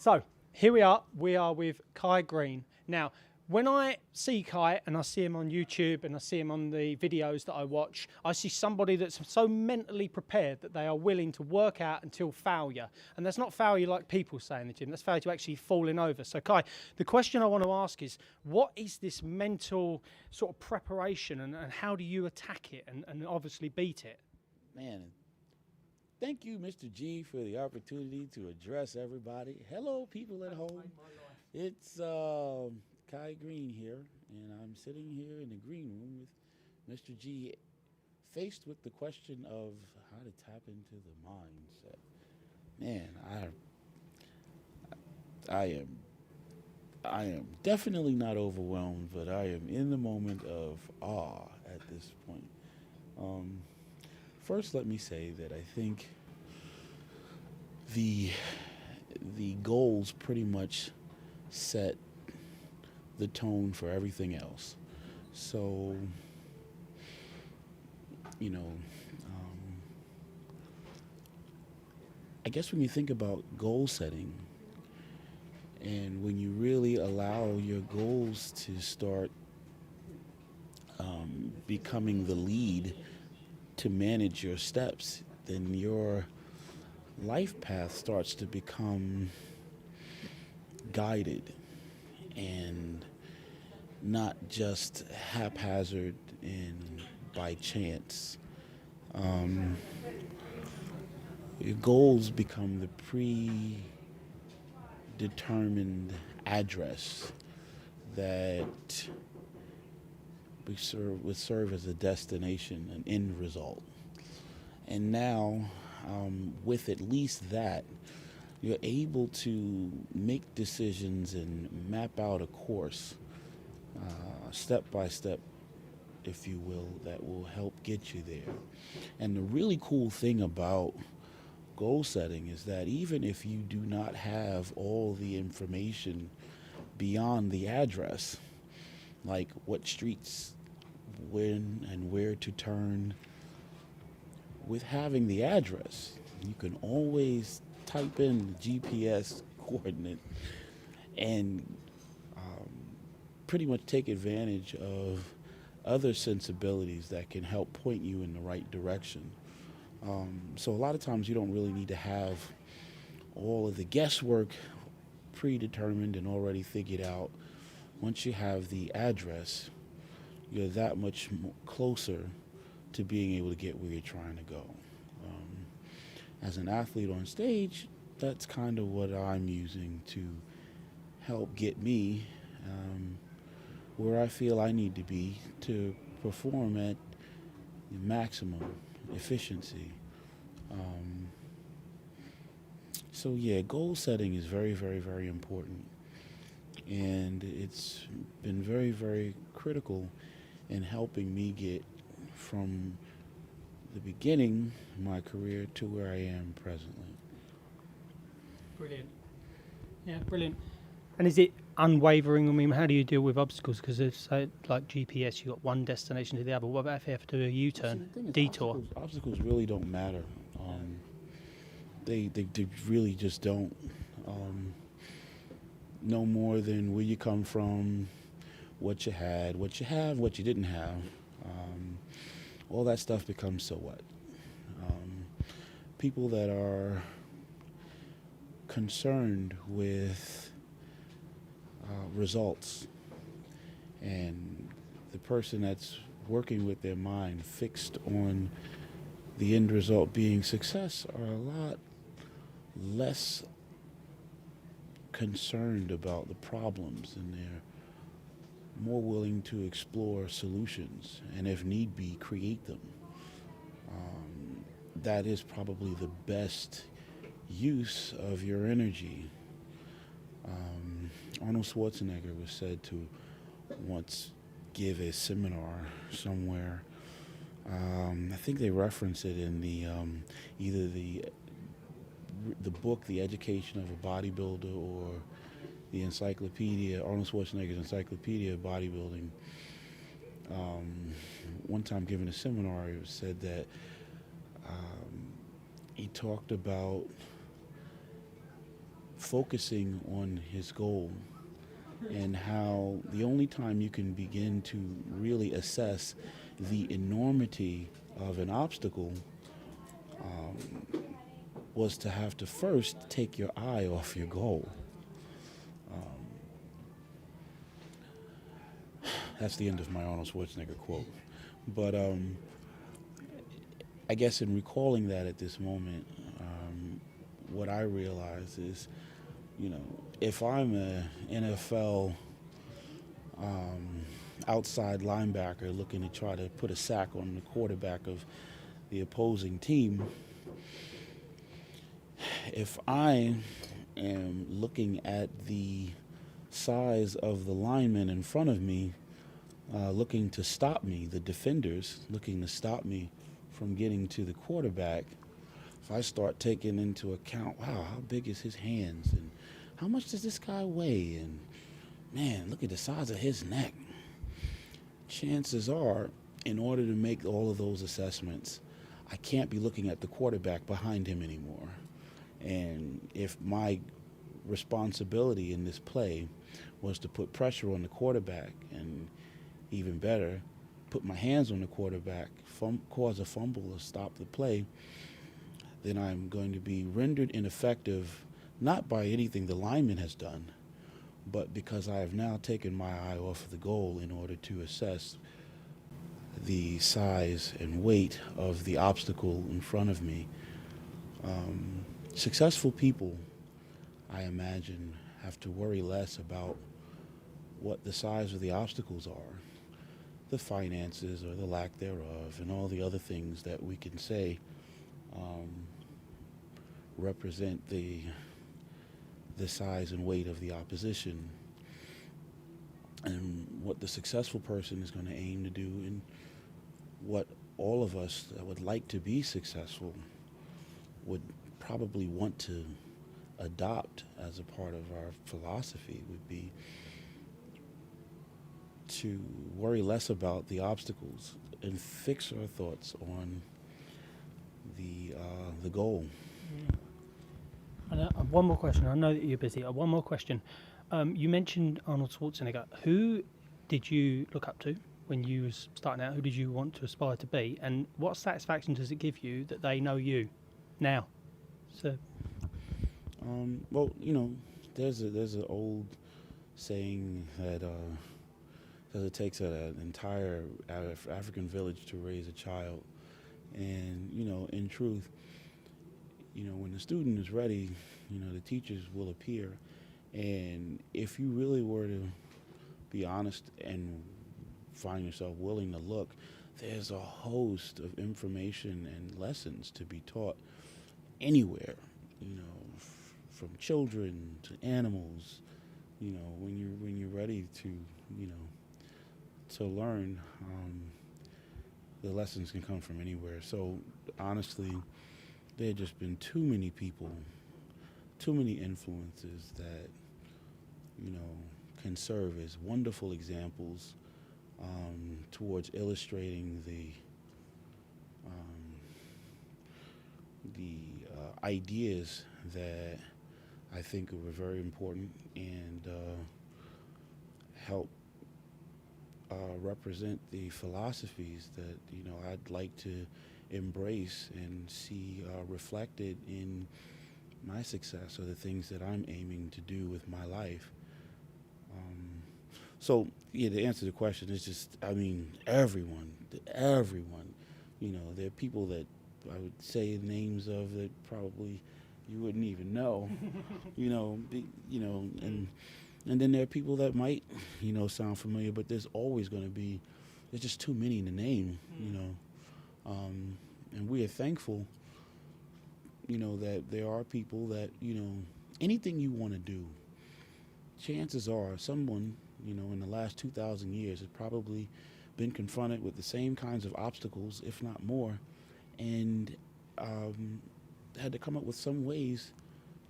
So here we are. We are with Kai Greene. Now, when I see Kai and I see him on YouTube and I see him on the videos that I watch, I see somebody that's so mentally prepared that they are willing to work out until failure. And that's not failure like people say in the gym. That's failure to actually falling over. So Kai, the question I want to ask is, what is this mental sort of preparation and how do you attack it and obviously beat it? Man, thank you, Mr. G, for the opportunity to address everybody. Hello, people at home. It's Kai Greene here, and I'm sitting here in the green room with Mr. G, faced with the question of how to tap into the mindset. Man, I am definitely not overwhelmed, but I am in the moment of awe at this point. Um, First, let me say that I think the the goals pretty much set the tone for everything else. So, you know, um, I guess when you think about goal setting and when you really allow your goals to start becoming the lead to manage your steps, then your life path starts to become guided and not just haphazard and by chance. Um, your goals become the predetermined address that would serve as a destination, an end result. And now, with at least that, you're able to make decisions and map out a course, step by step, if you will, that will help get you there. And the really cool thing about goal setting is that even if you do not have all the information beyond the address, like what streets, when, and where to turn, with having the address, you can always type in the GPS coordinate and pretty much take advantage of other sensibilities that can help point you in the right direction. So a lot of times you don't really need to have all of the guesswork predetermined and already figured out. Once you have the address, you're that much closer to being able to get where you're trying to go. As an athlete on stage, that's kind of what I'm using to help get me where I feel I need to be to perform at maximum efficiency. Um, so yeah, goal setting is very, very, very important. And it's been very, very critical in helping me get from the beginning of my career to where I am presently. Brilliant. Yeah, brilliant. And is it unwavering? I mean, how do you deal with obstacles? Because it's like GPS, you've got one destination to the other. What about if you have to do a U-turn, See, the thing is, detour? obstacles really don't matter. They really just don't. Um, no more than where you come from, what you had, what you have, what you didn't have. All that stuff becomes so what. People that are concerned with results and the person that's working with their mind fixed on the end result being success are a lot less concerned about the problems, and they're more willing to explore solutions and, if need be, create them. That is probably the best use of your energy. Arnold Schwarzenegger was said to once give a seminar somewhere. I think they reference it in the either the book, The Education of a Bodybuilder, or the encyclopedia, Arnold Schwarzenegger's Encyclopedia of Bodybuilding. One time giving a seminar, it was said that he talked about focusing on his goal, and how the only time you can begin to really assess the enormity of an obstacle was to have to first take your eye off your goal. That's the end of my Arnold Schwarzenegger quote. But I guess in recalling that at this moment, what I realize is, if I'm a NFL outside linebacker looking to try to put a sack on the quarterback of the opposing team, if I am looking at the size of the linemen in front of me, looking to stop me, the defenders looking to stop me from getting to the quarterback, if I start taking into account, wow, how big is his hands, and how much does this guy weigh, and man, look at the size of his neck. Chances are, in order to make all of those assessments, I can't be looking at the quarterback behind him anymore. And if my responsibility in this play was to put pressure on the quarterback, and even better, put my hands on the quarterback, cause a fumble or stop the play, then I'm going to be rendered ineffective, not by anything the lineman has done, but because I have now taken my eye off of the goal in order to assess the size and weight of the obstacle in front of me. Successful people, I imagine, have to worry less about what the size of the obstacles are, the finances or the lack thereof, and all the other things that we can say represent the size and weight of the opposition. And what the successful person is going to aim to do, and what all of us that would like to be successful would probably want to adopt as a part of our philosophy, would be to worry less about the obstacles and fix our thoughts on the goal. And one more question. I know that you're busy. One more question. You mentioned Arnold Schwarzenegger. Who did you look up to when you was starting out? Who did you want to aspire to be? And what satisfaction does it give you that they know you now? So, well, there's an old saying that it takes an entire African village to raise a child, and in truth, when the student is ready, the teachers will appear, and if you really were to be honest and find yourself willing to look, there's a host of information and lessons to be taught anywhere, from children to animals, when you're ready to, to learn, the lessons can come from anywhere. So honestly, there have just been too many people, too many influences that, can serve as wonderful examples towards illustrating the ideas that I think were very important and help represent the philosophies that I'd like to embrace and see reflected in my success, or the things that I'm aiming to do with my life. So yeah, to answer the question, it's just, everyone, there are people that I would say the names of that probably you wouldn't even know, and then there are people that might, sound familiar, but there's always going to be, there's just too many to name, and we are thankful, that there are people that, anything you want to do, chances are someone, in the last 2,000 years has probably been confronted with the same kinds of obstacles, if not more, and had to come up with some ways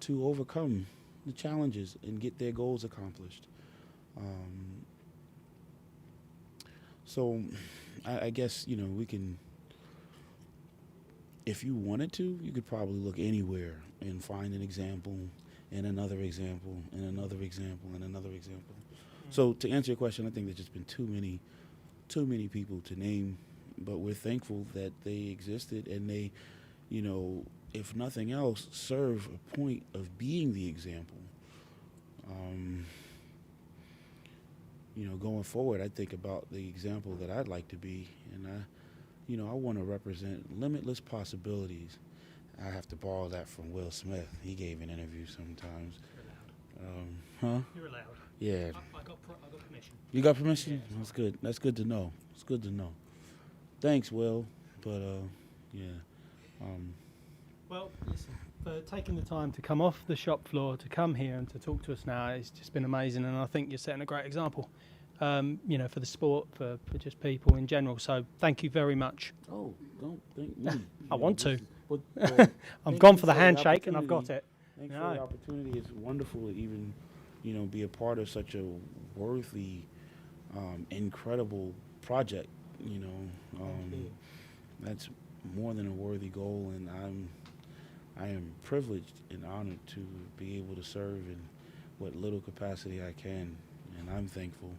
to overcome the challenges and get their goals accomplished. So I guess, we can, if you wanted to, you could probably look anywhere and find an example and another example, and another example, and another example. So to answer your question, I think there's just been too many people to name, but we're thankful that they existed, and they, you know, if nothing else, serve a point of being the example. You know, going forward, I think about the example that I'd like to be, and I want to represent limitless possibilities. I have to borrow that from Will Smith. He gave an interview sometimes. Huh? You're allowed. Yeah. I got permission. You got permission? Yeah. That's good. That's good to know. It's good to know. Thanks, Will. But yeah. Well, listen, for taking the time to come off the shop floor to come here and to talk to us now, it's just been amazing, and I think you're setting a great example. You know, for the sport, for just people in general. So thank you very much. Oh, don't thank me. I want to. Well, I'm gone for the handshake, and I've got it. Thanks No. for the opportunity. It's wonderful to even, you know, be a part of such a worthy, incredible project. You know, that's more than a worthy goal, and I am privileged and honored to be able to serve in what little capacity I can, and I'm thankful.